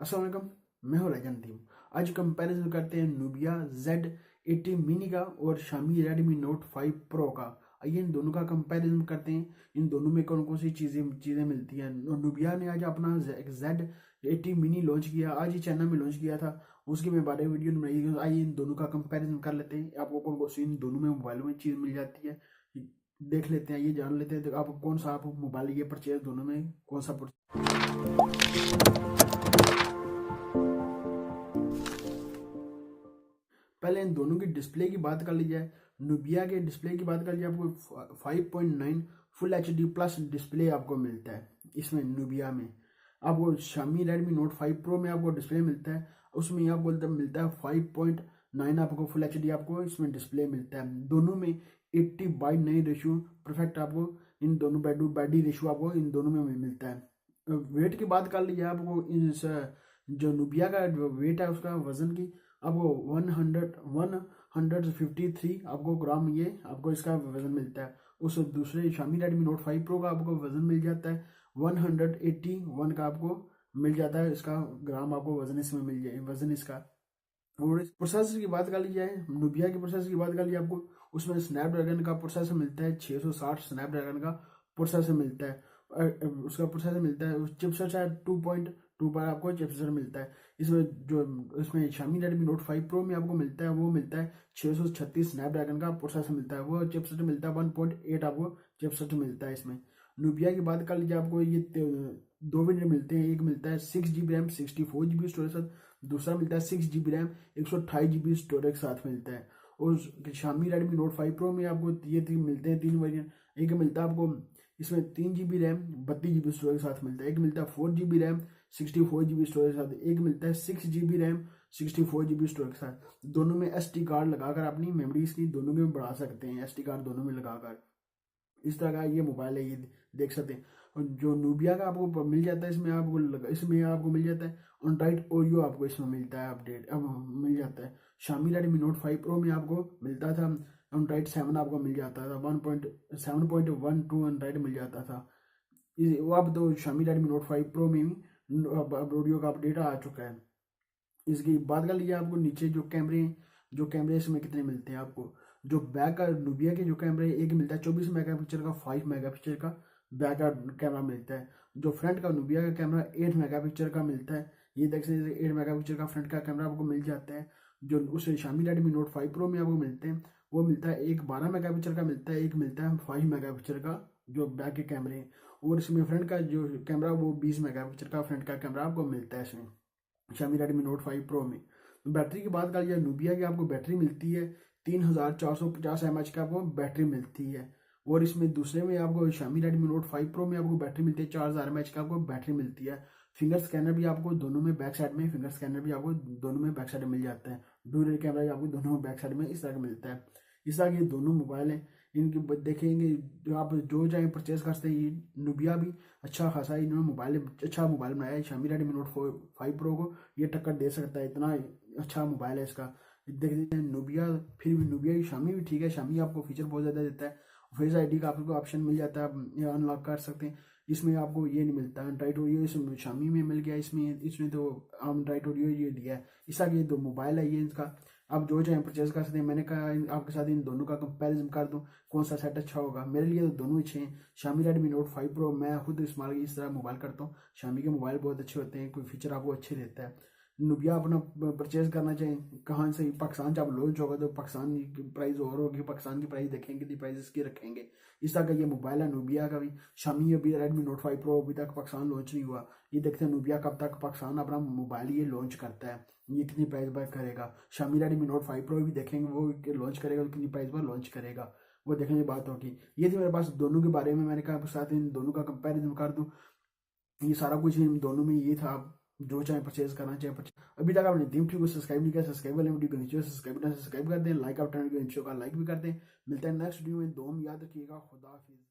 अस्सलाम वालेकुम, मैं हूं राजन टीम। आज कंपैरिजन करते हैं नूबिया Z80 मिनी का और शामी रेडमी नोट 5 प्रो का। आइए इन दोनों का कंपैरिजन करते हैं, इन दोनों में कौन कौन सी चीज़ें मिलती हैं। नूबिया ने आज अपना Z80 मिनी लॉन्च किया, आज ही चाइना में लॉन्च किया था। उसकी मैं बारे वीडियो बनाई। आइए इन दोनों का कंपैरिजन कर लेते हैं, आपको कौन कौन सी इन दोनों में मोबाइलों में चीज़ मिल जाती है देख लेते हैं। ये जान लेते हैं तो आप कौन सा आप मोबाइल ये परचेज दोनों में कौन सा। पहले इन दोनों की डिस्प्ले की बात कर ली जाए। नुबिया के डिस्प्ले की बात कर ली, आपको 5.9 फुल HD प्लस डिस्प्ले आपको मिलता है इसमें नुबिया में। आपको शामी रेडमी नोट 5 प्रो में आपको डिस्प्ले मिलता है, उसमें आपको मिलता है 5.9 आपको फुल HD आपको इसमें डिस्प्ले मिलता है। दोनों में 80:9 रेशियो परफेक्ट आपको इन दोनों बैडी रेशियो आपको इन दोनों में मिलता है। वेट की बात कर ली जाए, आपको इस जो नुबिया का वेट है उसका वजन की आपको 153 आपको ग्राम ये आपको इसका वजन मिलता है। उस दूसरे शामी रेडमी नोट 5 प्रो का आपको वजन मिल जाता है 181 का आपको मिल जाता है इसका ग्राम आपको वजन इसमें मिल जाए वजन इसका। और प्रोसेसर की बात कर ली जाए, नुबिया के प्रोसेसर की बात कर ली आपको उसमें स्नैपड्रैगन का प्रोसेसर मिलता है 660 स्नैपड्रैगन का प्रोसेसर मिलता है। उसका प्रोसेसर मिलता है चिपसेट है 2.2 पर आपको चिपसेट मिलता है। इसमें शामी रेडमी नोट 5 प्रो में आपको मिलता है वो मिलता है 636 स्नैपड्रैगन का प्रोसेसर मिलता है, वो चिपसेट मिलता है 1.8 आपको चिपसेट मिलता है इसमें। नुबिया की बात कर लीजिए, आपको ये दो वेरिएंट मिलते हैं। एक मिलता है 6GB रैम 64GB स्टोरेज साथ, दूसरा मिलता है 6GB रैम 128GB स्टोरेज साथ मिलता है। और शामी रेडमी नोट 5 प्रो में आपको ये मिलते हैं तीन वेरिएंट। एक मिलता है आपको इसमें 3GB रैम 32GB स्टोरेज के साथ मिलता है, एक मिलता है 4GB रैम 64GB स्टोरेज के साथ, एक मिलता है 6GB रैम 64GB स्टोरेज के साथ। दोनों में SD कार्ड लगाकर अपनी मेमोरीज की दोनों में बढ़ा सकते हैं, SD कार्ड दोनों में लगाकर। इस तरह का ये मोबाइल है, ये देख सकते हैं। और जो नूबिया का आपको मिल जाता है इसमें आपको मिल जाता है एंड्रॉइड ओरियो आपको इसमें मिलता है अपडेट अब मिल जाता है। शामी रेडमी नोट 5 प्रो में आपको मिलता था एंड्रॉइड 7 आपको मिल जाता था 1.7.12 एंड्रॉइड मिल जाता था। वो अब तो शामी रेडमी नोट 5 प्रो में भी अब ऑडियो का अपडेट आ चुका है। इसकी बात कर लीजिए, आपको नीचे जो कैमरे इसमें कितने मिलते हैं आपको। जो बैक का नूबिया के जो कैमरे एक मिलता है 24 मेगापिक्सल का 5 मेगापिक्सल का बैक का कैमरा मिलता है। जो फ्रंट का नूबिया का कैमरा 8 मेगापिक्सल का मिलता है। ये देख सकते हैं 8 मेगापिक्सल का फ्रंट का कैमरा आपको मिल जाता है। जो उस शामी रेडमी नोट 5 प्रो में आपको मिलते हैं वो मिलता है एक 12 मेगापिक्सल का मिलता है, एक मिलता है 5 मेगापिक्सल का जो बैक के कैमरे हैं। और इसमें फ्रंट का जो कैमरा वो 20 मेगापिक्सल का फ्रंट का कैमरा आपको मिलता है इसमें शामी रेडमी नोट 5 प्रो में। बैटरी की बात कर लिया, नूबिया की आपको बैटरी मिलती है 3450 mAh का आपको बैटरी मिलती है। और इसमें दूसरे में आपको शामी रेडमी नोट 5 प्रो में आपको बैटरी मिलती है 4000 mAh का आपको बैटरी मिलती है। फिंगर स्कैनर भी आपको दोनों में बैक साइड में फिंगर स्कैनर भी आपको दोनों में बैक साइड में मिल जाता है। डुअल कैमरा भी आपको दोनों में बैक साइड में इस तरह का मिलता है। इस तरह के दोनों मोबाइल हैं, इनकी देखेंगे जो आप जो चाहे परचेज कर सकते हैं। ये नुबिया भी अच्छा खासा इन्होंने अच्छा मोबाइल बनाया है। शामी रेडमी नोट 5 प्रो को ये टक्कर दे सकता है, इतना अच्छा मोबाइल है इसका। देख लीजिए नूबिया, फिर भी नूबिया की शामी भी ठीक है, शामी आपको फीचर बहुत ज़्यादा देता है। फेस ID का आपको ऑप्शन मिल जाता है, आप ये अनलॉक कर सकते हैं। इसमें आपको ये नहीं मिलता एंड्रॉइड ओरियो, इसमें शामी में मिल गया, इसमें तो एंड्रॉइड ओरियो ये दिया है। इस ये दो मोबाइल है ये इसका, आप जो चाहें परचेज कर सकते हैं। मैंने कहा आपके साथ इन दोनों का कंपैरिजन कर दूं कौन सा सेट अच्छा होगा। मेरे लिए तो दोनों अच्छे हैं। शामी रेडमी नोट 5 प्रो मैं खुद इस्तेमाल इस तरह मोबाइल करता हूँ। शामी के मोबाइल बहुत अच्छे होते हैं, कोई फीचर आपको अच्छे देता है। नुबिया अपना परचेज करना चाहिए कहाँ से, पाकिस्तान जब लॉन्च होगा तो पाकिस्तान की प्राइस और होगी, पाकिस्तान की प्राइस देखेंगे कितनी प्राइस की रखेंगे। इस तरह का ये मोबाइल है नूबिया का भी। शामी अभी रेडमी नोट 5 प्रो अभी तक पाकिस्तान लॉन्च नहीं हुआ, ये देखते हैं नूबिया कब तक पाकिस्तान अपना मोबाइल ये लॉन्च करता है, ये कितनी प्राइस पर करेगा। शामी रेडमी नोट 5 प्रो भी देखेंगे वो लॉन्च करेगा, कितनी प्राइस पर लॉन्च करेगा वो देखने की बात होगी। ये थी मेरे पास दोनों के बारे में, मैंने कहा आपके साथ इन दोनों का कंपेरिजन कर दूँ। ये सारा कुछ इन दोनों में ये था, जो चाहे परचेज करना चाहे परचेज। अभी तक आपने टीम को सब्सक्राइब नहीं किया, सब्सक्राइब वाले वीडियो को नीचे सब्सक्राइब कर दें, लाइक आप वीडियो का लाइक भी कर दें। मिलते हैं नेक्स्ट वीडियो में, दो याद रखिएगा। खुदा हाफिज़।